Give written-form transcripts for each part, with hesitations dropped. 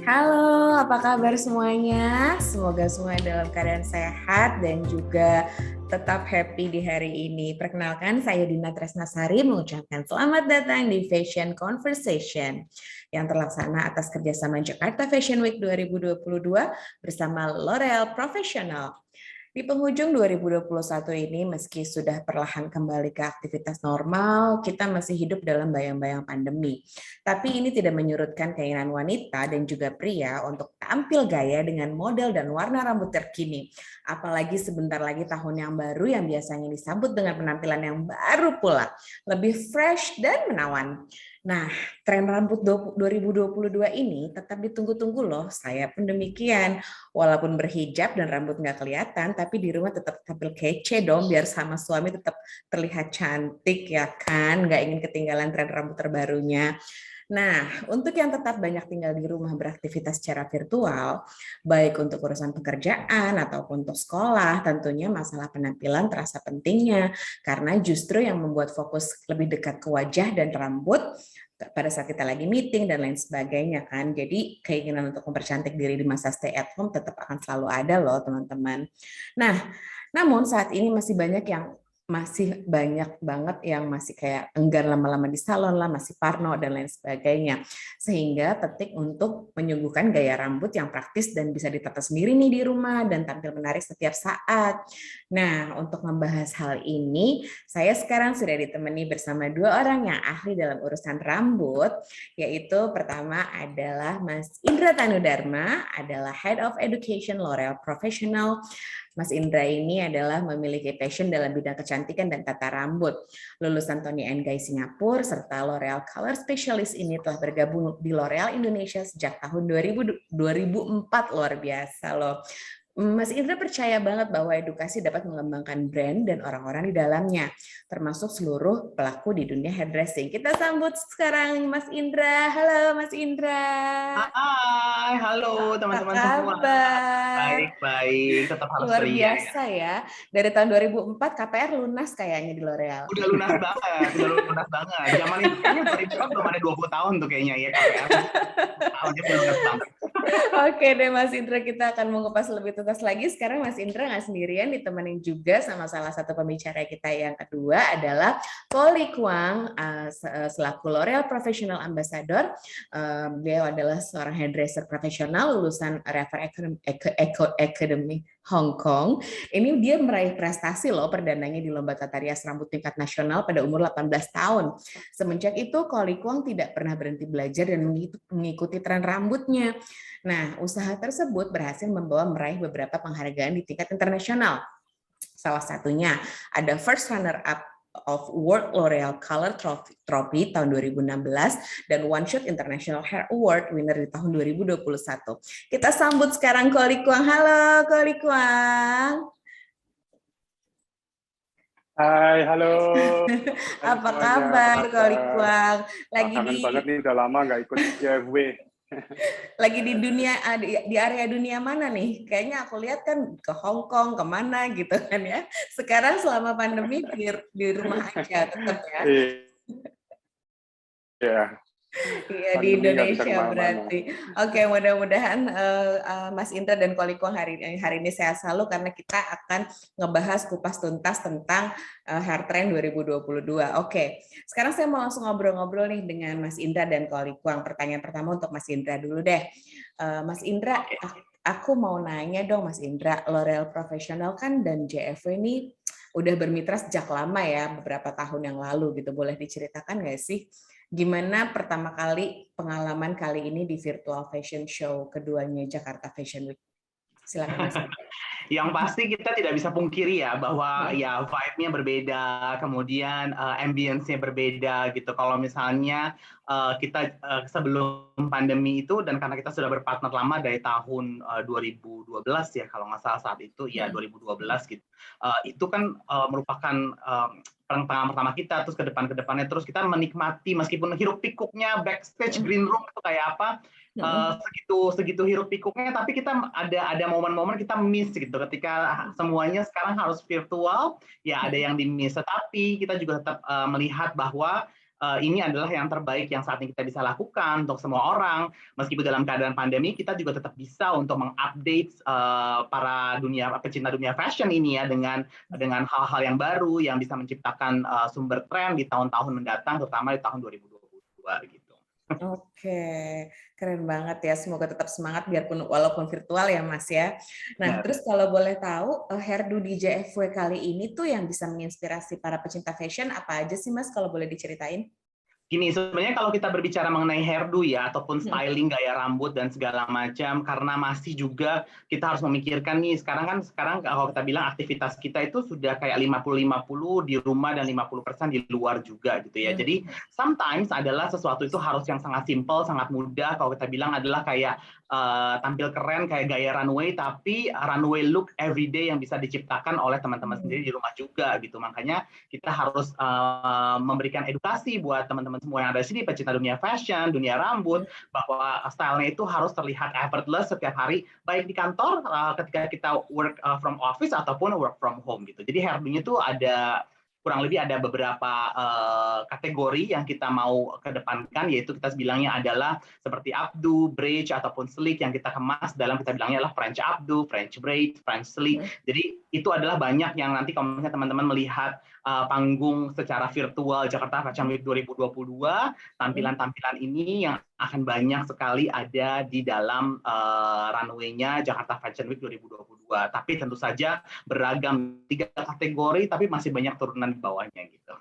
Halo, apa kabar semuanya? Semoga semua dalam keadaan sehat dan juga tetap happy di hari ini. Perkenalkan, saya Dina Tresnasari mengucapkan selamat datang di Fashion Conversation yang terlaksana atas kerjasama Jakarta Fashion Week 2022 bersama L'Oreal Professional. Di penghujung 2021 ini, meski sudah perlahan kembali ke aktivitas normal, kita masih hidup dalam bayang-bayang pandemi. Tapi ini tidak menyurutkan keinginan wanita dan juga pria untuk tampil gaya dengan model dan warna rambut terkini. Apalagi sebentar lagi tahun yang baru yang biasanya disambut dengan penampilan yang baru pula, lebih fresh dan menawan. Nah, tren rambut 2022 ini tetap ditunggu-tunggu loh, saya pun demikian. Walaupun berhijab dan rambut nggak kelihatan, tapi di rumah tetap tampil kece dong, biar sama suami tetap terlihat cantik ya kan, nggak ingin ketinggalan tren rambut terbarunya. Nah, untuk yang tetap banyak tinggal di rumah beraktivitas secara virtual, baik untuk urusan pekerjaan ataupun untuk sekolah, tentunya masalah penampilan terasa pentingnya, karena justru yang membuat fokus lebih dekat ke wajah dan rambut pada saat kita lagi meeting dan lain sebagainya kan. Jadi keinginan untuk mempercantik diri di masa stay at home tetap akan selalu ada loh teman-teman. Nah, namun saat ini masih banyak banget yang masih kayak enggan lama-lama di salon lah, masih parno dan lain sebagainya. Sehingga penting untuk menyuguhkan gaya rambut yang praktis dan bisa ditata sendiri nih di rumah dan tampil menarik setiap saat. Nah, untuk membahas hal ini, saya sekarang sudah ditemani bersama dua orang yang ahli dalam urusan rambut, yaitu pertama adalah Mas Indra Tanudharma, adalah Head of Education L'Oreal Professional. Mas Indra ini adalah memiliki passion dalam bidang kecantikan dan tata rambut. Lulusan Toni & Guy Singapura serta L'Oreal Color Specialist ini telah bergabung di L'Oreal Indonesia sejak tahun 2004, luar biasa loh. Mas Indra percaya banget bahwa edukasi dapat mengembangkan brand dan orang-orang di dalamnya, termasuk seluruh pelaku di dunia hairdressing. Kita sambut sekarang Mas Indra. Halo Mas Indra. Hai, halo Apa teman-teman semua. kabar? Baik-baik, tetap harus Luar ceria ya. biasa ya. Dari tahun 2004 KPR lunas kayaknya di L'Oreal. Udah lunas banget, udah lunas banget. Zaman itu kayaknya 2004 belum ada 20 tahun tuh kayaknya ya KPR. Tahunnya udah lunas banget. Oke deh Mas Indra, kita akan mengupas lebih tuntas lagi. Sekarang Mas Indra nggak sendirian, ditemenin juga sama salah satu pembicara kita yang kedua adalah Koli Kwang, selaku L'Oreal Professional Ambassador. Beliau adalah seorang hairdresser profesional lulusan Raffles Academy Hong Kong. Ini dia meraih prestasi loh perdananya di Lomba Tata Rias Rambut tingkat nasional pada umur 18 tahun. Semenjak itu, Koli Kwang tidak pernah berhenti belajar dan mengikuti tren rambutnya. Nah, usaha tersebut berhasil membawa meraih beberapa penghargaan di tingkat internasional. Salah satunya ada First Runner Up of World L'Oreal Color Trophy tahun 2016 dan One Shot International Hair Award winner di tahun 2021. Kita sambut sekarang Koli Kwang. Halo Koli Kwang. Hai, halo. Apa kabar Koli Kwang? Kangen banget nih, udah lama nggak ikut CFW. Lagi di dunia, di area dunia mana nih? Kayaknya aku lihat kan ke Hong Kong, kemana gitu kan ya. Sekarang selama pandemi di rumah aja tetap ya. Iya. Iya, di Indonesia berarti. Oke, mudah-mudahan Mas Indra dan Koli Kwang hari ini sehat selalu karena kita akan ngebahas kupas tuntas tentang hair trend 2022. Oke, sekarang saya mau langsung ngobrol-ngobrol nih dengan Mas Indra dan Koli Kwang. Pertanyaan pertama untuk Mas Indra dulu deh. Mas Indra, aku mau nanya dong Mas Indra, L'Oreal Professional kan dan JFW ini udah bermitra sejak lama ya, beberapa tahun yang lalu gitu. Boleh diceritakan nggak sih gimana pertama kali pengalaman kali ini di virtual fashion show keduanya Jakarta Fashion Week? Silakan Mas. Yang pasti kita tidak bisa pungkiri ya bahwa ya vibe-nya berbeda, kemudian ambience-nya berbeda gitu. Kalau misalnya kita sebelum pandemi itu dan karena kita sudah berpartner lama dari tahun 2012 ya kalau nggak salah saat itu ya 2012 gitu. Itu kan merupakan pengalaman pertama kita, terus ke depannya terus kita menikmati meskipun hiruk pikuknya backstage green room itu kayak apa, segitu hiruk pikuknya, tapi kita ada momen-momen kita miss gitu ketika semuanya sekarang harus virtual ya, ada yang di miss, tetapi kita juga tetap melihat bahwa ini adalah yang terbaik yang saat ini kita bisa lakukan untuk semua orang. Meskipun dalam keadaan pandemi, kita juga tetap bisa untuk mengupdate para pecinta dunia fashion ini ya dengan hal-hal yang baru yang bisa menciptakan sumber tren di tahun-tahun mendatang, terutama di tahun 2022 gitu. Oke, keren banget ya. Semoga tetap semangat biarpun walaupun virtual ya Mas ya. Nah, terus kalau boleh tahu hairdo di JFW kali ini tuh yang bisa menginspirasi para pecinta fashion apa aja sih Mas kalau boleh diceritain? Gini, sebenarnya kalau kita berbicara mengenai hairdo ya, ataupun styling gaya rambut dan segala macam, karena masih juga kita harus memikirkan nih, sekarang kalau kita bilang aktivitas kita itu sudah kayak 50-50 di rumah dan 50% di luar juga gitu ya. Jadi sometimes adalah sesuatu itu harus yang sangat simple, sangat mudah. Kalau kita bilang adalah kayak tampil keren kayak gaya runway, tapi runway look everyday yang bisa diciptakan oleh teman-teman sendiri di rumah juga gitu. Makanya kita harus memberikan edukasi buat teman-teman semua yang ada di sini, pecinta dunia fashion, dunia rambut, bahwa stylenya itu harus terlihat effortless setiap hari, baik di kantor ketika kita work from office ataupun work from home gitu. Jadi hairdo-nya itu kurang lebih ada beberapa kategori yang kita mau kedepankan, yaitu kita bilangnya adalah seperti updo, bridge, ataupun slick yang kita kemas dalam kita bilangnya adalah French updo, French braid, French slick. Jadi itu adalah banyak yang nanti kalau misalnya teman-teman melihat panggung secara virtual Jakarta Fashion Week 2022, tampilan-tampilan ini yang akan banyak sekali ada di dalam runway-nya Jakarta Fashion Week 2022. Tapi tentu saja beragam 3 kategori, tapi masih banyak turunan di bawahnya gitu.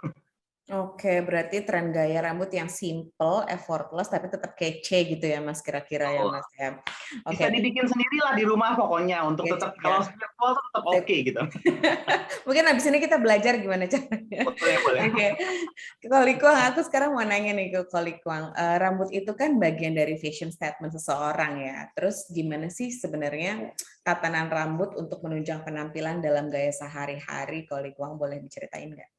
Oke, berarti tren gaya rambut yang simple, effortless, tapi tetap kece gitu ya Mas, kira-kira ya Mas ya. Bisa dibikin sendirilah di rumah pokoknya untuk tetap kalau virtual tuh tetap oke gitu. Mungkin habis ini kita belajar gimana caranya. Boleh. Oke. Kolikuang, aku sekarang mau nanya nih ke Kolikuang. Rambut itu kan bagian dari fashion statement seseorang ya. Terus gimana sih sebenarnya tatanan rambut untuk menunjang penampilan dalam gaya sehari-hari? Kolikuang boleh diceritain nggak?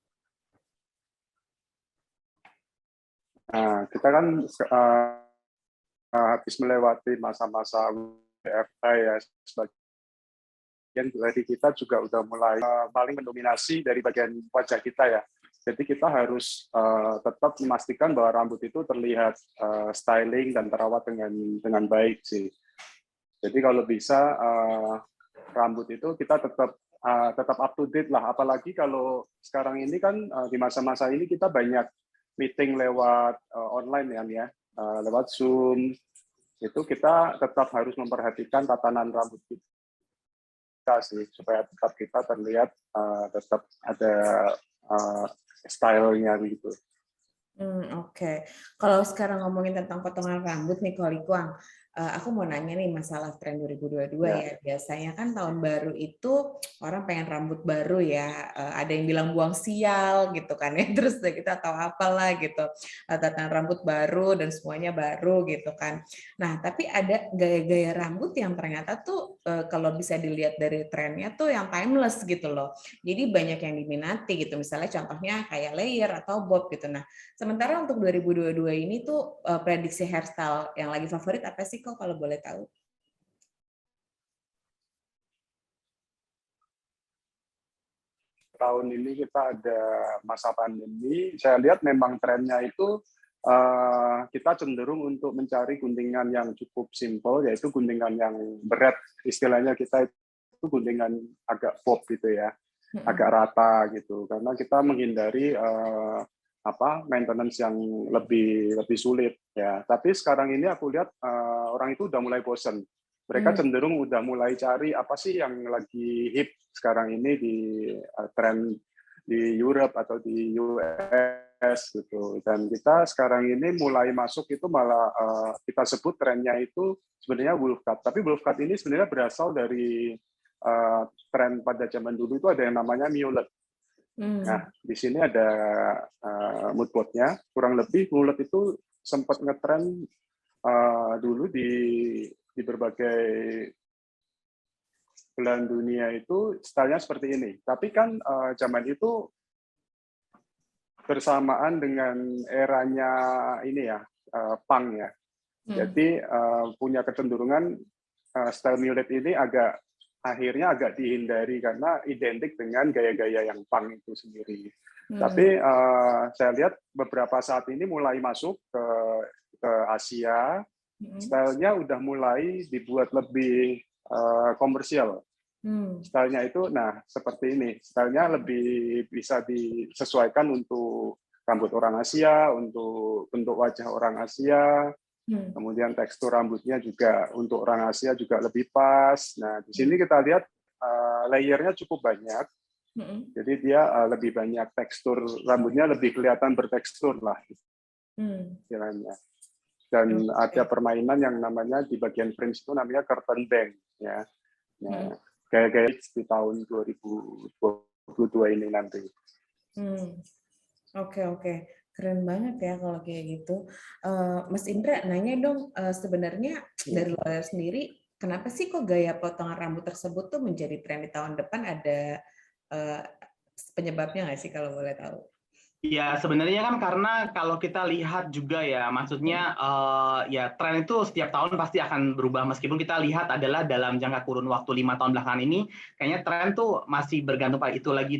Nah, kita kan habis melewati masa-masa WFH ya, sebagian dari kita juga udah mulai paling mendominasi dari bagian wajah kita ya. Jadi kita harus tetap memastikan bahwa rambut itu terlihat styling dan terawat dengan baik sih. Jadi kalau bisa rambut itu kita tetap up to date lah. Apalagi kalau sekarang ini kan di masa-masa ini kita banyak meeting lewat online ya, lewat Zoom. Itu kita tetap harus memperhatikan tatanan rambut kita sih, supaya tetap kita terlihat tetap ada style-nya gitu. Oke. Kalau sekarang ngomongin tentang potongan rambut nih, Kolikuang, aku mau nanya nih masalah tren 2022 ya. Biasanya kan tahun baru itu orang pengen rambut baru ya. Ada yang bilang buang sial gitu kan ya. Terus kita tahu apalah gitu. Tatanan rambut baru dan semuanya baru gitu kan. Nah, tapi ada gaya-gaya rambut yang ternyata tuh kalau bisa dilihat dari trennya tuh yang timeless gitu loh. Jadi banyak yang diminati gitu. Misalnya contohnya kayak layer atau bob gitu. Nah, sementara untuk 2022 ini tuh prediksi hairstyle yang lagi favorit apa sih kok kalau boleh tahu? Tahun ini kita ada masa pandemi, saya lihat memang trennya itu kita cenderung untuk mencari guntingan yang cukup simpel, yaitu guntingan yang berat, istilahnya kita itu guntingan agak bob gitu ya, agak rata gitu, karena kita menghindari maintenance yang lebih sulit ya. Tapi sekarang ini aku lihat orang itu udah mulai bosen. Mereka cenderung udah mulai cari apa sih yang lagi hip sekarang ini di tren di Europe atau di US gitu. Dan kita sekarang ini mulai masuk itu malah kita sebut trennya itu sebenarnya wolf cut. Tapi wolf cut ini sebenarnya berasal dari tren pada zaman dulu itu ada yang namanya mullet. Nah, di sini ada mood board-nya. Kurang lebih mullet itu sempat ngetren dulu di berbagai belahan dunia itu stylenya seperti ini. Tapi kan zaman itu bersamaan dengan eranya ini ya, punk ya. Jadi punya kecenderungan style mullet ini agak akhirnya agak dihindari karena identik dengan gaya-gaya yang punk itu sendiri. Tapi saya lihat beberapa saat ini mulai masuk ke Asia, stylenya udah mulai dibuat lebih komersial. Stylenya itu, nah seperti ini, stylenya lebih bisa disesuaikan untuk rambut orang Asia, untuk bentuk wajah orang Asia, kemudian tekstur rambutnya juga untuk orang Asia juga lebih pas. Nah di sini kita lihat layernya cukup banyak, jadi dia lebih banyak tekstur rambutnya, lebih kelihatan bertekstur lah istilahnya. Dan ada permainan yang namanya di bagian fringe itu namanya curtain bang, ya. Nah, gaya-gaya di tahun 2022 ini nanti. Oke. Keren banget ya kalau kayak gitu. Mas Indra, nanya dong, sebenarnya dari luar sendiri, kenapa sih kok gaya potongan rambut tersebut tuh menjadi tren di tahun depan? Ada penyebabnya nggak sih kalau boleh tahu? Ya, sebenarnya kan karena kalau kita lihat juga ya, maksudnya ya tren itu setiap tahun pasti akan berubah, meskipun kita lihat adalah dalam jangka kurun waktu 5 tahun belakangan ini, kayaknya tren tuh masih bergantung pada itu lagi.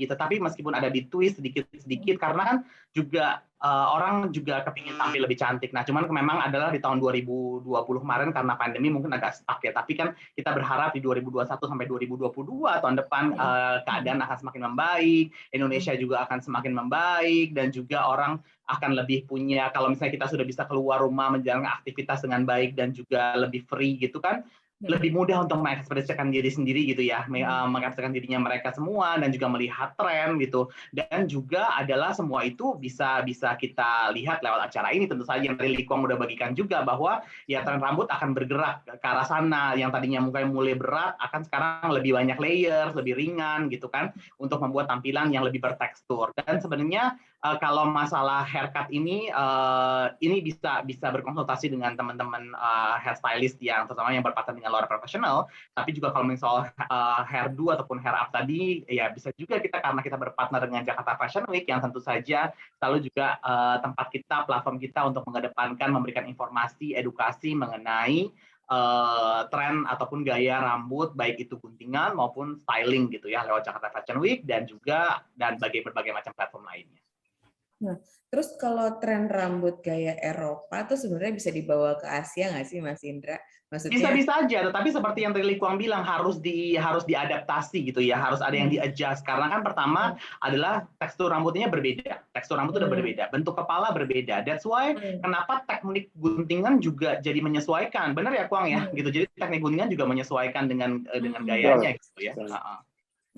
Tetapi meskipun ada di twist sedikit-sedikit, karena kan juga orang juga kepingin tampil lebih cantik. Nah, cuman memang adalah di tahun 2020 kemarin karena pandemi mungkin agak stuck ya, tapi kan kita berharap di 2021 sampai 2022 tahun depan keadaan akan semakin membaik, Indonesia juga akan semakin membaik, dan juga orang akan lebih punya, kalau misalnya kita sudah bisa keluar rumah menjalankan aktivitas dengan baik dan juga lebih free gitu kan, lebih mudah untuk mengekspresikan diri sendiri gitu ya, mengekspresikan dirinya mereka semua, dan juga melihat tren gitu. Dan juga adalah semua itu bisa kita lihat lewat acara ini, tentu saja yang tadi Lee Kwang udah bagikan juga, bahwa ya tren rambut akan bergerak ke arah sana, yang tadinya mukanya mulai berat akan sekarang lebih banyak layers, lebih ringan gitu kan, untuk membuat tampilan yang lebih bertekstur. Dan sebenarnya kalau masalah haircut ini bisa berkonsultasi dengan teman-teman hairstylist yang terutama yang berpapasan dengan luar profesional. Tapi juga kalau misalnya soal hairdo ataupun hair up tadi, ya bisa juga kita, karena kita berpartner dengan Jakarta Fashion Week yang tentu saja selalu juga tempat kita, platform kita untuk mengedepankan, memberikan informasi, edukasi mengenai tren ataupun gaya rambut, baik itu guntingan maupun styling gitu ya, lewat Jakarta Fashion Week dan berbagai macam platform lainnya. Nah, terus kalau tren rambut gaya Eropa tuh sebenarnya bisa dibawa ke Asia nggak sih, Mas Indra? Maksudnya Bisa aja, tetapi seperti yang Lee Kwang bilang, harus diadaptasi gitu ya, harus ada yang di-adjust, karena kan pertama adalah tekstur rambutnya berbeda, tekstur rambut udah berbeda, bentuk kepala berbeda, that's why kenapa teknik guntingan juga jadi menyesuaikan, benar ya Kwang ya, gitu, jadi teknik guntingan juga menyesuaikan dengan gayanya gitu ya.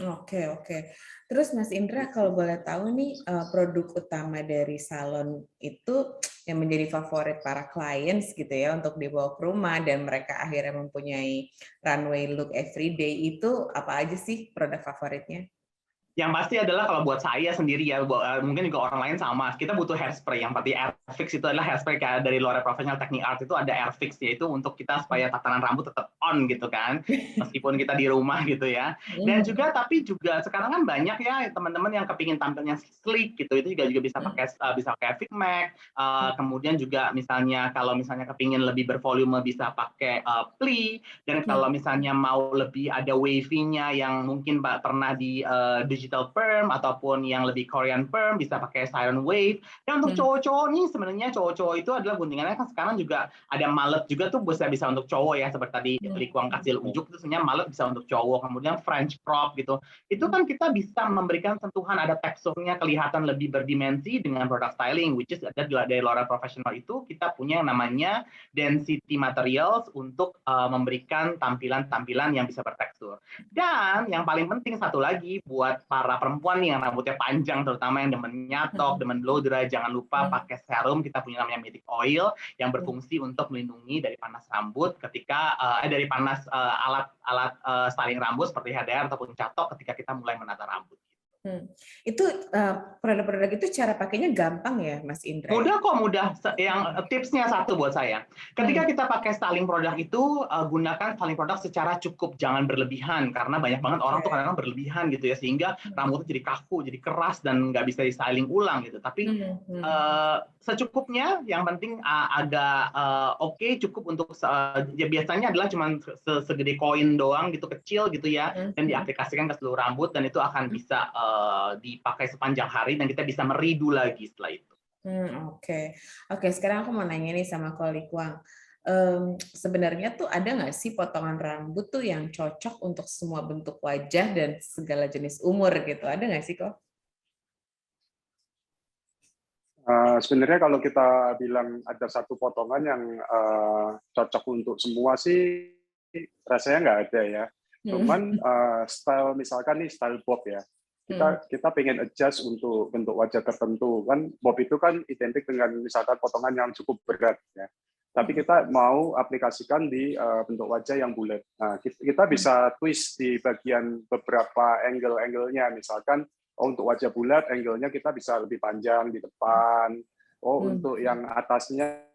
Oke. Terus Mas Indra, kalau boleh tahu nih, produk utama dari salon itu yang menjadi favorit para clients gitu ya untuk dibawa ke rumah dan mereka akhirnya mempunyai runway look everyday, itu apa aja sih produk favoritnya? Yang pasti adalah kalau buat saya sendiri ya, mungkin juga orang lain sama, kita butuh hairspray. Yang pasti Airfix itu adalah hairspray kayak dari L'Oreal Professional Technique Art, itu ada Airfix, yaitu untuk kita supaya tatanan rambut tetap on gitu kan, meskipun kita di rumah gitu ya. Dan juga tapi juga sekarang kan banyak ya teman-teman yang kepingin tampilnya sleek gitu, itu juga bisa pakai Fix Mac. Kemudian juga misalnya kalau misalnya kepingin lebih bervolume bisa pakai pli, dan kalau misalnya mau lebih ada wavy-nya yang mungkin pernah di digital perm ataupun yang lebih Korean perm bisa pakai Siren Wave. Dan untuk cowok-cowok nih, sebenarnya cowok-cowok itu adalah guntingannya kan sekarang juga ada mallet juga tuh, bisa untuk cowok ya, seperti tadi Lee Kwang kasih unjuk itu sebenarnya mallet bisa untuk cowok. Kemudian French crop gitu, itu kan kita bisa memberikan sentuhan, ada teksturnya kelihatan lebih berdimensi dengan produk styling, which is ada dari L'Oreal Professional. Itu kita punya yang namanya density materials untuk memberikan tampilan yang bisa bertekstur. Dan yang paling penting satu lagi buat para perempuan nih yang rambutnya panjang, terutama yang demen nyatok, demen blow dry, jangan lupa pakai serum. Kita punya namanya Mythic Oil yang berfungsi untuk melindungi dari panas rambut ketika dari panas alat styling rambut seperti hair dryer ataupun catok ketika kita mulai menata rambut. Hmm. Itu produk-produk itu cara pakainya gampang ya, Mas Indra? Mudah kok, mudah. Yang tipsnya satu buat saya. Ketika kita pakai styling produk itu, gunakan styling produk secara cukup, jangan berlebihan. Karena banyak banget orang tuh kadang-kadang berlebihan gitu ya, sehingga rambutnya jadi kaku, jadi keras, dan nggak bisa di-styling ulang gitu. Tapi secukupnya, yang penting agak oke, cukup untuk, ya biasanya adalah cuma segede koin doang gitu, kecil gitu ya, dan diaplikasikan ke seluruh rambut, dan itu akan bisa dipakai sepanjang hari, dan kita bisa meridu lagi setelah itu. Oke. Sekarang aku mau nanya nih sama Ko Likuang. Sebenarnya tuh ada nggak sih potongan rambut tuh yang cocok untuk semua bentuk wajah dan segala jenis umur gitu? Ada nggak sih, Ko? Sebenarnya kalau kita bilang ada satu potongan yang cocok untuk semua sih, rasanya nggak ada ya. Cuman style, misalkan nih style bob ya, kita pengen adjust untuk bentuk wajah tertentu kan. Bob itu kan identik dengan misalkan potongan yang cukup berat ya, tapi kita mau aplikasikan di bentuk wajah yang bulat. Nah, kita bisa twist di bagian beberapa angle-angle-nya, misalkan untuk wajah bulat angle-nya kita bisa lebih panjang di depan. Untuk yang atasnya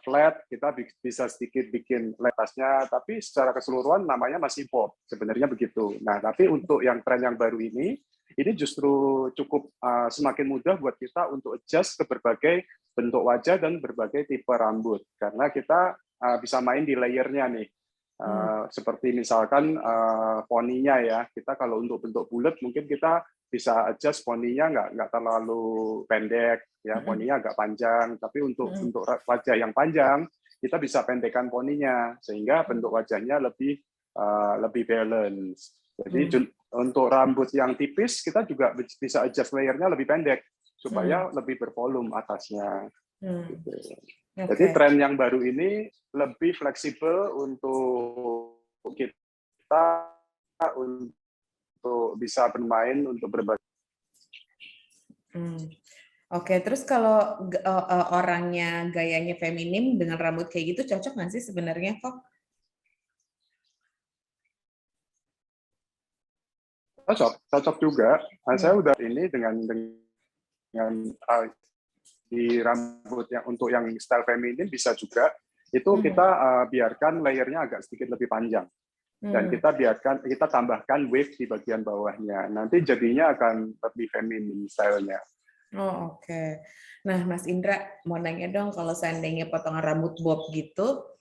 flat, kita bisa sedikit bikin atasnya, tapi secara keseluruhan namanya masih bob, sebenarnya begitu. Nah, tapi untuk yang tren yang baru ini justru cukup semakin mudah buat kita untuk adjust ke berbagai bentuk wajah dan berbagai tipe rambut, karena kita bisa main di layernya nih. Seperti misalkan poninya ya, kita kalau untuk bentuk bulat mungkin kita bisa adjust poninya nggak terlalu pendek ya, poninya agak panjang, tapi untuk wajah yang panjang kita bisa pendekkan poninya sehingga bentuk wajahnya lebih balance. Jadi untuk rambut yang tipis kita juga bisa adjust layernya lebih pendek supaya lebih bervolume atasnya. Gitu. Jadi tren yang baru ini lebih fleksibel untuk kita untuk bisa bermain untuk berbagai. Oke, terus kalau orangnya gayanya feminim dengan rambut kayak gitu cocok nggak sih sebenarnya kok? Cocok juga. Saya udah ini dengan di rambut yang untuk yang style feminin bisa juga itu kita biarkan layernya agak sedikit lebih panjang dan kita tambahkan wave di bagian bawahnya, nanti jadinya akan lebih feminin stylenya. Oke. Nah, Mas Indra mau nanya dong, kalau seandainya potongan rambut bob gitu,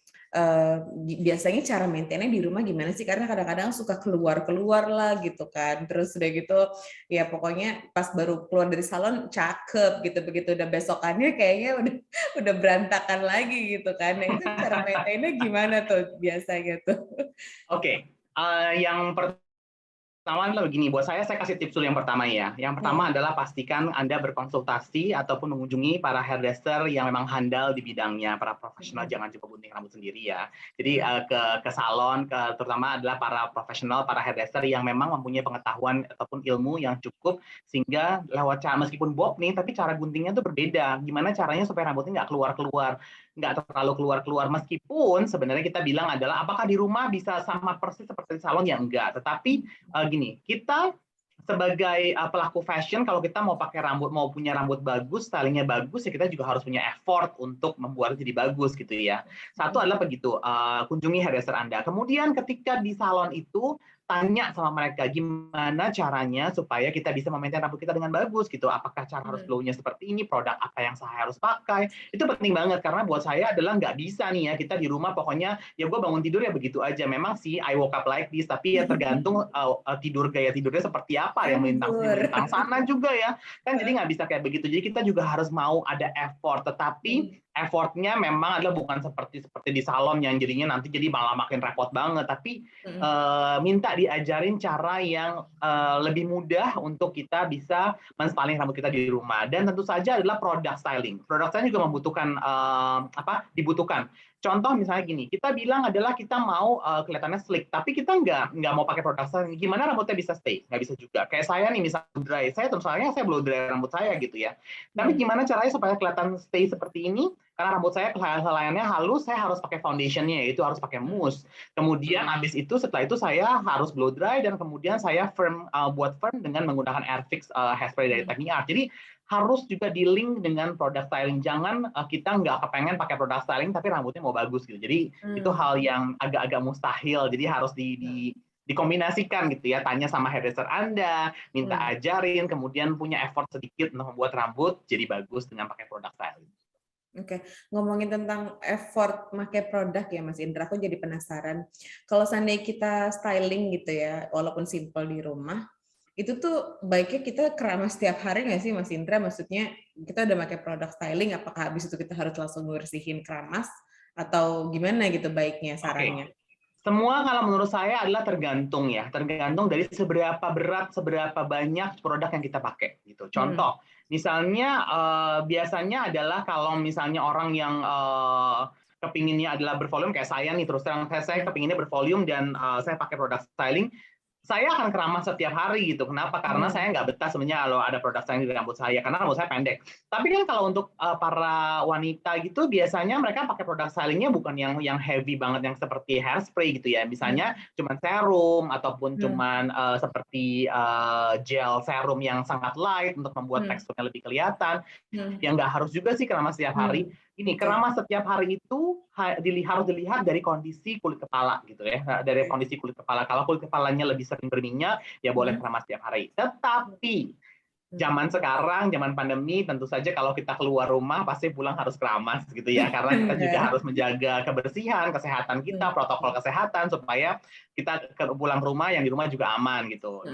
biasanya cara maintainnya di rumah gimana sih? Karena kadang-kadang suka keluar-keluar lah gitu kan. Terus udah gitu, ya pokoknya pas baru keluar dari salon cakep gitu, begitu udah besokannya kayaknya udah berantakan lagi gitu kan. Nah, itu cara maintainnya gimana tuh biasanya tuh? Oke, yang pertama adalah begini, buat saya kasih tips dulu yang pertama ya. Yang pertama adalah pastikan Anda berkonsultasi ataupun mengunjungi para hairdresser yang memang handal di bidangnya, para profesional, jangan coba gunting rambut sendiri ya. Jadi ke salon, terutama adalah para profesional, para hairdresser yang memang mempunyai pengetahuan ataupun ilmu yang cukup, sehingga lewat cara, meskipun bob nih, tapi cara guntingnya tuh berbeda. Gimana caranya supaya rambutnya nggak keluar-keluar, nggak terlalu keluar-keluar, meskipun sebenarnya kita bilang adalah apakah di rumah bisa sama persis seperti di salon, ya enggak, tetapi gini, kita sebagai pelaku fashion, kalau kita mau pakai rambut, mau punya rambut bagus, stylingnya bagus, ya kita juga harus punya effort untuk membuat jadi bagus gitu ya. Satu adalah begitu, kunjungi hairdresser Anda. Kemudian ketika di salon itu, tanya sama mereka gimana caranya supaya kita bisa memaintain rambut kita dengan bagus gitu. Apakah cara harus glow-nya seperti ini, produk apa yang saya harus pakai. Itu penting banget, karena buat saya adalah nggak bisa nih ya, kita di rumah pokoknya ya gue bangun tidur ya begitu aja. Memang sih I woke up like this, tapi ya tergantung gaya tidurnya seperti apa, yang melintang sana juga ya. Kan jadi nggak bisa kayak begitu. Jadi kita juga harus mau ada effort, tetapi effortnya memang adalah bukan seperti di salon yang jadinya nanti jadi malah makin repot banget, tapi minta diajarin cara yang lebih mudah untuk kita bisa men-styling rambut kita di rumah. Dan tentu saja adalah produk styling. Produk styling juga membutuhkan dibutuhkan. Contoh misalnya gini, kita bilang adalah kita mau kelihatannya slick, tapi kita nggak mau pakai produk styling. Gimana rambutnya bisa stay? Nggak bisa juga. Kayak saya nih, misalnya blow dry. Saya blow dry rambut saya gitu ya. Tapi gimana caranya supaya kelihatan stay seperti ini? karena rambut saya helaiannya halus, saya harus pakai foundationnya, yaitu harus pakai mousse. Kemudian habis itu setelah itu saya harus blow dry dan kemudian saya buat firm dengan menggunakan Airfix hairspray dari Technique Art. Jadi harus juga di-link dengan produk styling. Jangan kita nggak kepengen pakai produk styling tapi rambutnya mau bagus gitu. Jadi itu hal yang agak-agak mustahil. Jadi harus dikombinasikan gitu ya. Tanya sama hairdresser Anda, minta ajarin, kemudian punya effort sedikit untuk membuat rambut jadi bagus dengan pakai produk styling. Oke, ngomongin tentang effort pakai produk ya Mas Indra, aku jadi penasaran. Kalau seandainya kita styling gitu ya, walaupun simple di rumah, itu tuh baiknya kita keramas setiap hari nggak sih Mas Indra? Maksudnya kita udah pakai produk styling, apakah habis itu kita harus langsung bersihin keramas atau gimana gitu baiknya sarannya? Semua kalau menurut saya adalah tergantung ya, tergantung dari seberapa berat, seberapa banyak produk yang kita pakai gitu. Contoh, misalnya biasanya adalah kalau misalnya orang yang kepinginnya adalah bervolume kayak saya nih, terus terang saya kepinginnya bervolume dan saya pakai produk styling, saya akan keramas setiap hari gitu. Kenapa? Karena saya nggak betah sebenarnya kalau ada produk styling di rambut saya, karena rambut saya pendek. Tapi kan kalau untuk para wanita gitu, biasanya mereka pakai produk stylingnya bukan yang heavy banget, yang seperti hairspray gitu ya. Misalnya cuma serum, ataupun cuma seperti gel serum yang sangat light untuk membuat teksturnya lebih kelihatan. Yang nggak harus juga sih keramas setiap hari. Ini keramas setiap hari itu harus dilihat dari kondisi kulit kepala gitu ya, dari kondisi kulit kepala. Kalau kulit kepalanya lebih sering berminyak, ya boleh keramas setiap hari. Tetapi zaman sekarang, zaman pandemi, tentu saja kalau kita keluar rumah pasti pulang harus keramas gitu ya, karena kita juga harus menjaga kebersihan, kesehatan kita, protokol kesehatan supaya kita pulang rumah yang di rumah juga aman gitu.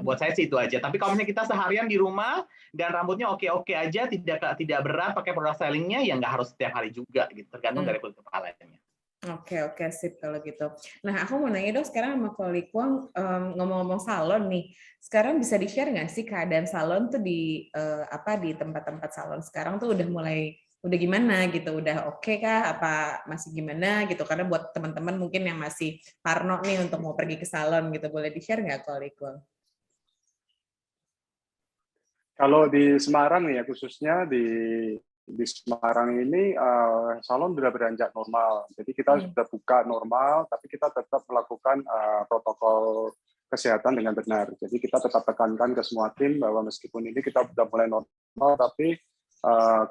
Buat saya sih itu aja. Tapi kalau misalnya kita seharian di rumah dan rambutnya oke-oke aja, tidak berat pakai produk stylingnya, ya nggak harus setiap hari juga gitu, tergantung dari kulit kepalanya. Oke, sip kalau gitu. Nah, aku mau nanya dong sekarang sama Ko Likuang, ngomong-ngomong salon nih, sekarang bisa di-share nggak sih keadaan salon tuh di di tempat-tempat salon sekarang tuh udah gimana gitu, udah oke kah, apa masih gimana gitu? Karena buat teman-teman mungkin yang masih parno nih untuk mau pergi ke salon gitu, boleh di-share nggak Ko Likuang? Kalau di Semarang ya, khususnya di Semarang ini salon sudah beranjak normal. Jadi kita sudah buka normal, tapi kita tetap melakukan protokol kesehatan dengan benar. Jadi kita tetap tekankan ke semua tim bahwa meskipun ini kita sudah mulai normal, tapi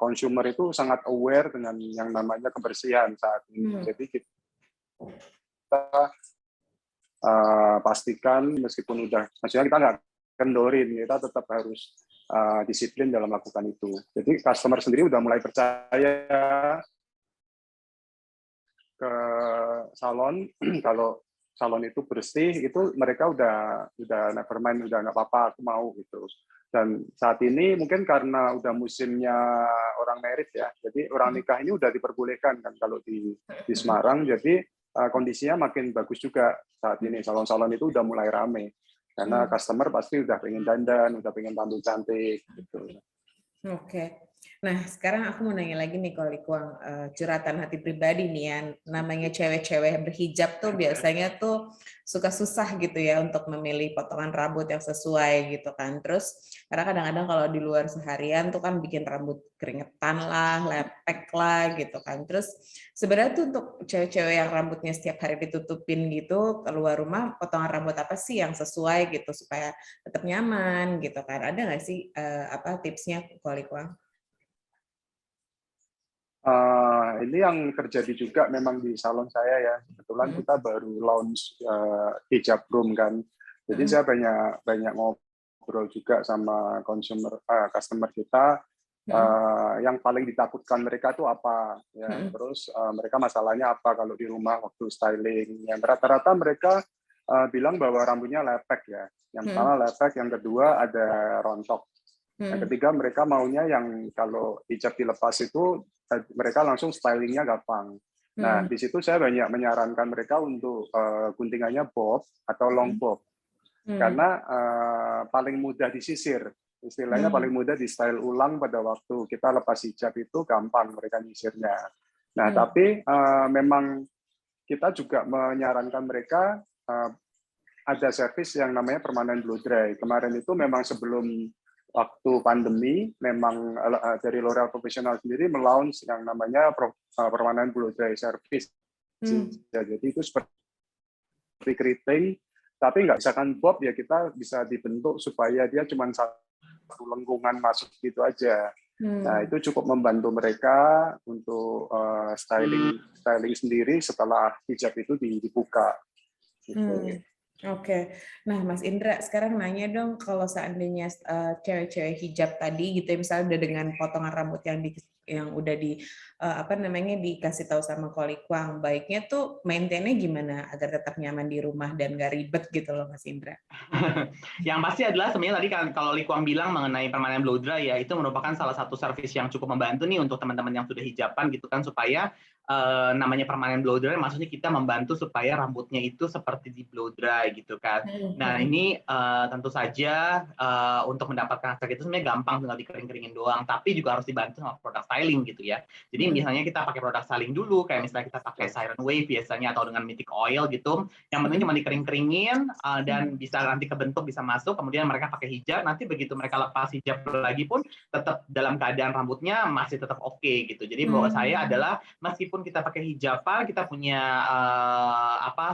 consumer itu sangat aware dengan yang namanya kebersihan saat ini. Jadi kita pastikan meskipun maksudnya kita nggak kendorin, kita tetap harus disiplin dalam melakukan itu. Jadi customer sendiri udah mulai percaya ke salon. Kalau salon itu bersih, itu mereka udah never mind, udah nggak apa-apa, aku mau gitu. Dan saat ini mungkin karena udah musimnya orang merit ya, jadi orang nikah ini udah diperbolehkan kan kalau di Semarang. Jadi kondisinya makin bagus juga saat ini. Salon-salon itu udah mulai rame. Karena customer pasti udah pengen dandan, udah pengen tampil cantik gitu. Oke. Nah, sekarang aku mau nanya lagi nih Ko Likuang, curhatan hati pribadi nih ya, namanya cewek-cewek berhijab tuh biasanya tuh suka susah gitu ya untuk memilih potongan rambut yang sesuai gitu kan. Terus karena kadang-kadang kalau di luar seharian tuh kan bikin rambut keringetan lah, lepek lah gitu kan. Terus sebenarnya tuh untuk cewek-cewek yang rambutnya setiap hari ditutupin gitu keluar rumah, potongan rambut apa sih yang sesuai gitu supaya tetap nyaman gitu kan. Ada nggak sih tipsnya Ko Likuang? Ini yang terjadi juga memang di salon saya ya. Kebetulan kita baru launch hijab room kan. Jadi saya banyak ngobrol juga sama customer kita. Yang paling ditakutkan mereka itu apa ya. Terus mereka masalahnya apa kalau di rumah waktu styling. Yang rata-rata mereka bilang bahwa rambutnya lepek ya. Yang pertama lepek, yang kedua ada rontok. Yang ketiga mereka maunya yang kalau hijab dilepas itu mereka langsung stylingnya gampang. Nah di situ saya banyak menyarankan mereka untuk guntingannya bob atau long bob, karena paling mudah disisir. Istilahnya paling mudah di style ulang pada waktu kita lepas hijab itu gampang mereka nyisirnya. Nah tapi memang kita juga menyarankan mereka ada servis yang namanya permanent blow dry. Kemarin itu memang sebelum waktu pandemi memang dari L'Oreal Professional sendiri melaunch yang namanya permanent blow dry service. Ya, jadi itu seperti keriting, tapi nggak misalkan bob ya kita bisa dibentuk supaya dia cuma satu lengkungan masuk gitu aja. Nah itu cukup membantu mereka untuk styling sendiri setelah hijab itu dibuka. Gitu. Oke. Nah, Mas Indra, sekarang nanya dong, kalau seandainya cewek-cewek hijab tadi gitu ya, misalnya udah dengan potongan rambut yang udah dikasih tahu sama Kolikuang, baiknya tuh maintain-nya gimana agar tetap nyaman di rumah dan nggak ribet gitu loh, Mas Indra? Yang pasti adalah sebenarnya tadi kan kalau Likuang bilang mengenai permanent blow dry ya, itu merupakan salah satu service yang cukup membantu nih untuk teman-teman yang sudah hijaban gitu kan, supaya namanya permanent blow dry, maksudnya kita membantu supaya rambutnya itu seperti di blow dry gitu kan. Nah ini tentu saja untuk mendapatkan hasil itu sebenarnya gampang, tinggal dikering-keringin doang, tapi juga harus dibantu sama produk styling gitu ya. Jadi misalnya kita pakai produk styling dulu, kayak misalnya kita pakai Siren Wave biasanya atau dengan Mythic Oil gitu, yang penting cuma dikering-keringin dan bisa nanti kebentuk, bisa masuk, kemudian mereka pakai hijab, nanti begitu mereka lepas hijab lagi pun tetap dalam keadaan rambutnya masih tetap oke gitu. Jadi buat saya adalah meskipun kita pakai hijaban, kita punya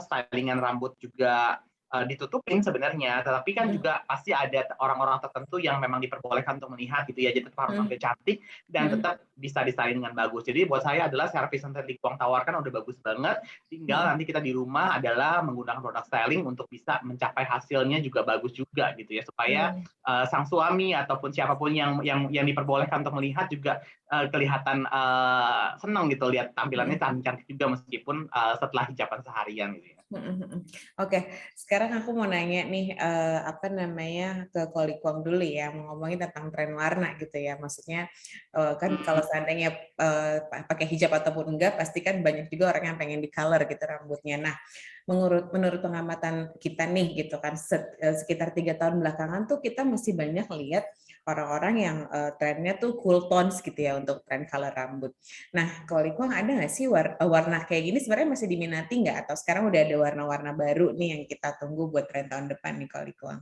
stylingan rambut juga ditutupin sebenarnya, tetapi kan juga pasti ada orang-orang tertentu yang memang diperbolehkan untuk melihat gitu ya, jadi tetap harus tampil cantik dan tetap bisa distyling dengan bagus. Jadi buat saya adalah service yang tadi Likuang tawarkan udah bagus banget, tinggal nanti kita di rumah adalah menggunakan produk styling untuk bisa mencapai hasilnya juga bagus juga gitu ya, supaya sang suami ataupun siapapun yang diperbolehkan untuk melihat juga kelihatan senang gitu lihat tampilannya cantik juga meskipun setelah hijaban seharian gitu ya. Oke, sekarang aku mau nanya nih ke Kolikuang dulu ya, mau ngomongin tentang tren warna gitu ya. Maksudnya kan kalau seandainya pakai hijab ataupun enggak, pasti kan banyak juga orang yang pengen di color gitu rambutnya. Nah, menurut pengamatan kita nih gitu kan, sekitar 3 tahun belakangan tuh kita masih banyak lihat orang-orang yang trennya tuh cool tones gitu ya untuk tren color rambut. Nah, kalau Likuang ada nggak sih warna kayak gini sebenarnya masih diminati nggak? Atau sekarang udah ada warna-warna baru nih yang kita tunggu buat tren tahun depan nih kalau Likuang?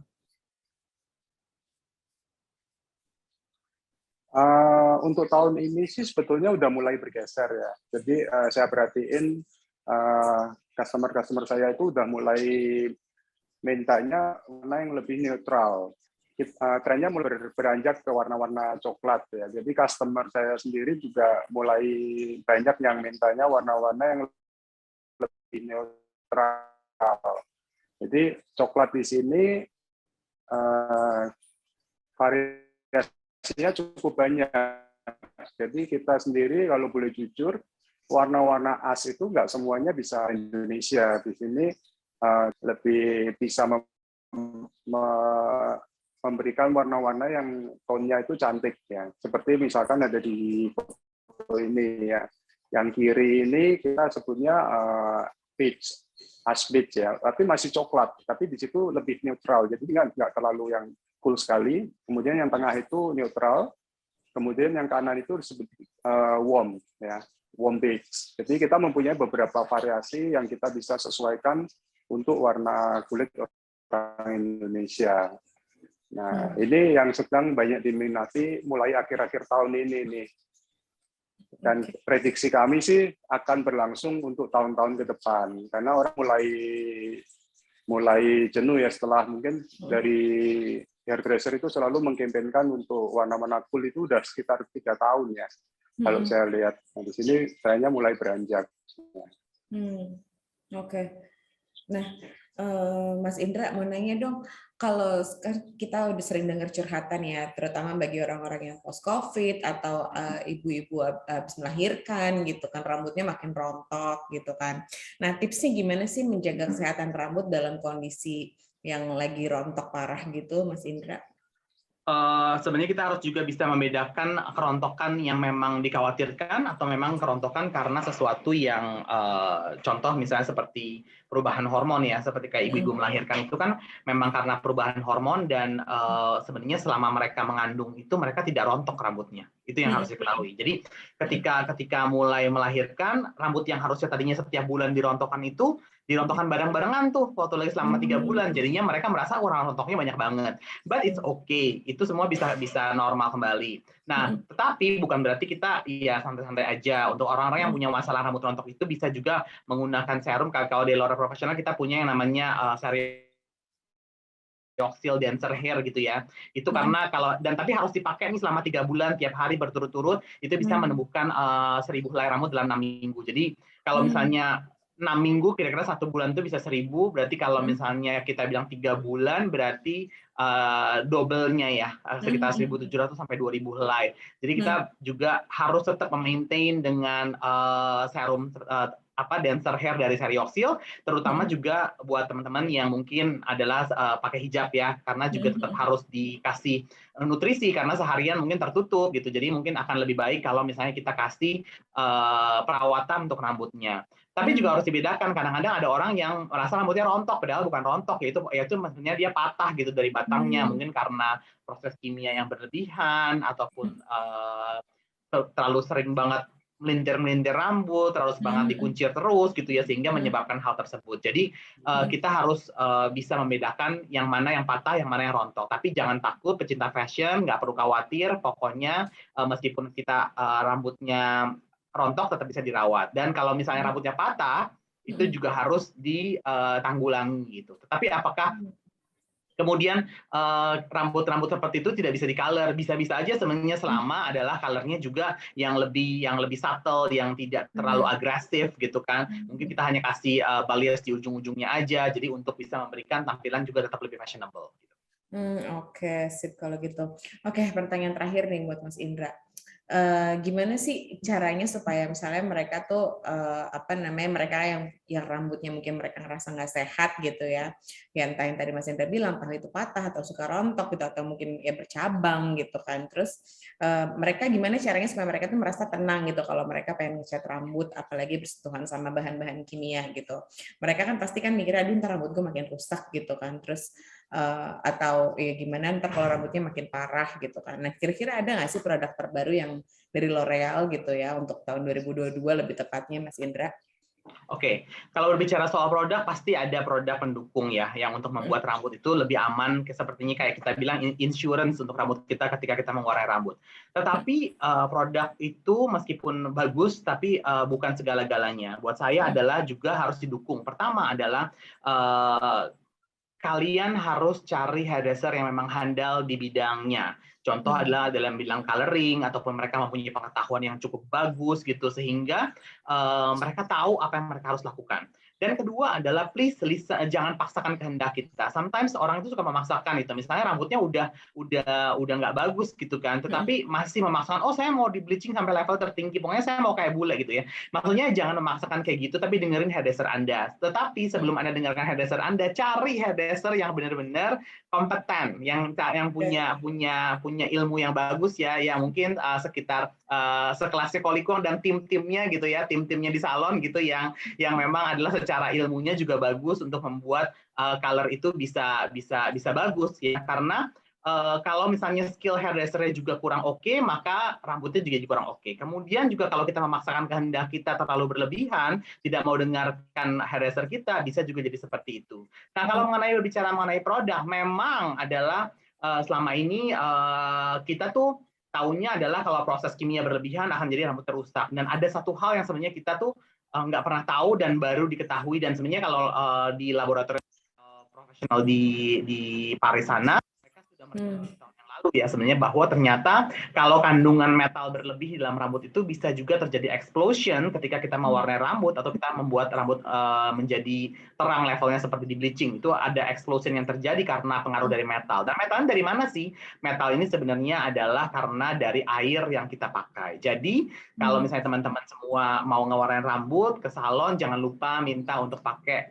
Untuk tahun ini sih sebetulnya udah mulai bergeser ya. Jadi saya perhatiin customer saya itu udah mulai mintanya warna yang lebih neutral. Trennya mulai beranjak ke warna-warna coklat ya. Jadi customer saya sendiri juga mulai banyak yang mintanya warna-warna yang lebih neutral. Jadi coklat di sini variasinya cukup banyak. Jadi kita sendiri kalau boleh jujur, warna-warna as itu nggak semuanya bisa Indonesia. Di sini lebih bisa memberikan warna-warna yang tone-nya itu cantik ya. Seperti misalkan ada di foto ini ya. Yang kiri ini kita sebutnya peach, ash peach ya. Tapi masih coklat, tapi di situ lebih neutral. Jadi nggak terlalu yang cool sekali. Kemudian yang tengah itu neutral. Kemudian yang kanan itu disebut warm ya, warm beige. Jadi kita mempunyai beberapa variasi yang kita bisa sesuaikan untuk warna kulit orang Indonesia. Nah, ini yang sedang banyak diminati mulai akhir-akhir tahun ini nih. Dan prediksi kami sih akan berlangsung untuk tahun-tahun ke depan, karena orang mulai jenuh ya setelah mungkin dari hairdresser itu selalu mengkampanyekan untuk warna-warna cool itu udah sekitar 3 tahun ya. Kalau saya lihat nah, di sini kayaknya mulai beranjak. Oke. Nah, Mas Indra mau nanya dong, kalau kita udah sering dengar curhatan ya, terutama bagi orang-orang yang post-COVID atau ibu-ibu habis melahirkan gitu kan, rambutnya makin rontok gitu kan. Nah, tipsnya gimana sih menjaga kesehatan rambut dalam kondisi yang lagi rontok parah gitu, Mas Indra? Sebenarnya kita harus juga bisa membedakan kerontokan yang memang dikhawatirkan atau memang kerontokan karena sesuatu yang contoh misalnya seperti perubahan hormon ya, seperti kayak ibu-ibu melahirkan itu kan memang karena perubahan hormon dan sebenarnya selama mereka mengandung itu mereka tidak rontok rambutnya. Itu yang harus diketahui. Jadi ketika mulai melahirkan, rambut yang harusnya tadinya setiap bulan dirontokkan itu dirontokkan bareng-barengan tuh foto lagi selama 3 bulan. Jadinya mereka merasa orang rontoknya banyak banget. But it's okay, itu semua bisa normal kembali. Nah, tetapi bukan berarti kita ya santai-santai aja. Untuk orang-orang yang punya masalah rambut rontok itu bisa juga menggunakan serum. Kalau di luar profesional kita punya yang namanya Serioxyl Denser Hair gitu ya. Itu karena dan tapi harus dipakai nih selama 3 bulan tiap hari berturut-turut, itu bisa menumbuhkan 1000 helai rambut dalam 6 minggu. Jadi kalau misalnya 6 minggu kira-kira 1 bulan itu bisa 1000, berarti kalau misalnya kita bilang 3 bulan berarti double-nya ya, sekitar 1700 sampai 2000 helai. Jadi kita juga harus tetap memaintain dengan serum Denser Hair dari Serioxyl, terutama juga buat teman-teman yang mungkin adalah pakai hijab ya, karena juga tetap harus dikasih nutrisi karena seharian mungkin tertutup gitu. Jadi mungkin akan lebih baik kalau misalnya kita kasih perawatan untuk rambutnya. Tapi juga harus dibedakan, kadang-kadang ada orang yang merasa rambutnya rontok, padahal bukan rontok, yaitu maksudnya dia patah gitu dari batangnya, mungkin karena proses kimia yang berlebihan, ataupun terlalu sering banget melintir rambut, terus banget dikuncir terus gitu ya, sehingga menyebabkan hal tersebut. Jadi kita harus bisa membedakan yang mana yang patah, yang mana yang rontok. Tapi jangan takut, pecinta fashion, nggak perlu khawatir, pokoknya meskipun kita rambutnya rontok tetap bisa dirawat. Dan kalau misalnya rambutnya patah, itu juga harus ditanggulangi gitu. Tapi apakah kemudian rambut-rambut seperti itu tidak bisa di-color? Bisa-bisa aja sebenarnya, selama adalah colornya juga yang lebih subtle, yang tidak terlalu agresif gitu kan. Mungkin kita hanya kasih bias di ujung-ujungnya aja, jadi untuk bisa memberikan tampilan juga tetap lebih fashionable. Oke, sip kalau gitu. Oke, pertanyaan terakhir nih buat Mas Indra. Gimana sih caranya supaya misalnya mereka tuh mereka yang rambutnya mungkin mereka ngerasa nggak sehat gitu ya, entah yang tadi Mas Indra bilang entah itu patah atau suka rontok gitu, atau mungkin ya bercabang gitu kan. Terus mereka gimana caranya supaya mereka tuh merasa tenang gitu kalau mereka pengen ngecat rambut, apalagi bersentuhan sama bahan-bahan kimia gitu. Mereka kan pasti kan mikir, aduh ntar rambut gue makin rusak gitu kan, terus atau ya gimana ntar kalau rambutnya makin parah gitu kan. Nah, kira-kira ada nggak sih produk terbaru yang dari L'Oreal gitu ya untuk tahun 2022 lebih tepatnya, Mas Indra? Oke, kalau berbicara soal produk, pasti ada produk pendukung ya, yang untuk membuat rambut itu lebih aman, sepertinya kayak kita bilang insurance untuk rambut kita ketika kita mengurai rambut. Tetapi produk itu meskipun bagus, tapi bukan segala-galanya. Buat saya adalah juga harus didukung. Pertama adalah kalian harus cari hairdresser yang memang handal di bidangnya. Contoh adalah dalam bidang coloring, ataupun mereka mempunyai pengetahuan yang cukup bagus gitu, sehingga mereka tahu apa yang mereka harus lakukan. Dan kedua adalah please jangan paksakan kehendak kita. Sometimes orang itu suka memaksakan itu. Misalnya rambutnya udah nggak bagus gitu kan, tetapi masih memaksakan, oh saya mau di bleaching sampai level tertinggi, pokoknya saya mau kayak bule gitu ya. Maksudnya jangan memaksakan kayak gitu, tapi dengerin hairdresser Anda. Tetapi sebelum Anda dengarkan hairdresser Anda, cari hairdresser yang benar-benar kompeten, yang punya ilmu yang bagus ya, yang mungkin sekitar sekelasnya Kolikong dan tim-timnya gitu ya, tim-timnya di salon gitu, yang memang adalah secara ilmunya juga bagus untuk membuat color itu bisa bagus ya. Karena kalau misalnya skill hairdressernya juga kurang oke, maka rambutnya juga kurang oke. Kemudian juga kalau kita memaksakan kehendak kita terlalu berlebihan, tidak mau dengarkan hairdresser kita, bisa juga jadi seperti itu. Nah, kalau berbicara mengenai produk, memang adalah selama ini kita tuh tahunya adalah kalau proses kimia berlebihan akan jadi rambut terusak. Dan ada satu hal yang sebenarnya kita tuh nggak pernah tahu dan baru diketahui, dan sebenarnya kalau di laboratorium profesional di Paris sana, mereka sudah melihat tahun yang lalu ya sebenarnya, bahwa ternyata kalau kandungan metal berlebih di dalam rambut itu bisa juga terjadi explosion ketika kita mewarnai rambut atau kita membuat rambut menjadi terang levelnya seperti di bleaching. Itu ada explosion yang terjadi karena pengaruh dari metal. Dan metalnya dari mana sih? Metal ini sebenarnya adalah karena dari air yang kita pakai. Jadi kalau misalnya teman-teman semua mau ngewarnain rambut ke salon, jangan lupa minta untuk pakai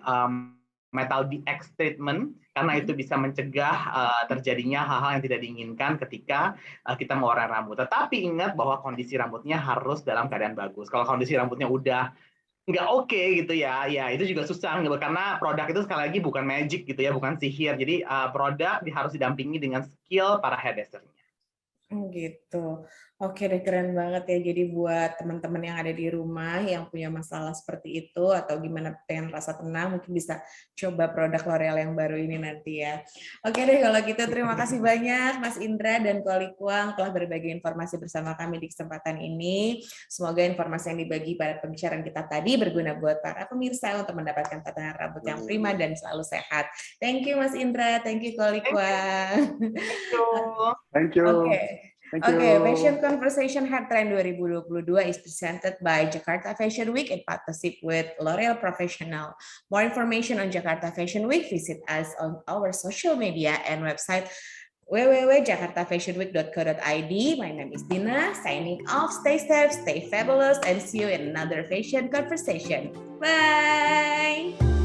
metal DX treatment, karena itu bisa mencegah terjadinya hal-hal yang tidak diinginkan ketika kita mewarnai rambut. Tetapi ingat bahwa kondisi rambutnya harus dalam keadaan bagus. Kalau kondisi rambutnya udah nggak oke gitu ya itu juga susah, karena produk itu sekali lagi bukan magic gitu ya, bukan sihir. Jadi produk harus didampingi dengan skill para hairdressernya. Gitu. Oke deh, keren banget ya. Jadi buat teman-teman yang ada di rumah yang punya masalah seperti itu atau gimana pengen rasa tenang, mungkin bisa coba produk L'Oreal yang baru ini nanti ya. Oke deh kalau gitu, terima kasih banyak Mas Indra dan Ko Likuang telah berbagi informasi bersama kami di kesempatan ini. Semoga informasi yang dibagi pada pembicaraan kita tadi berguna buat para pemirsa untuk mendapatkan tatanan rambut yang prima dan selalu sehat. Thank you Mas Indra, thank you Ko Likuang. Thank you. Thank you. Oke. Thank Okay, you. Fashion Conversation Hair Trend 2022 is presented by Jakarta Fashion Week in partnership with L'Oreal Professional. More information on Jakarta Fashion Week, visit us on our social media and website www.jakartafashionweek.co.id. My name is Dina, signing off. Stay safe, stay fabulous, and see you in another fashion conversation. Bye!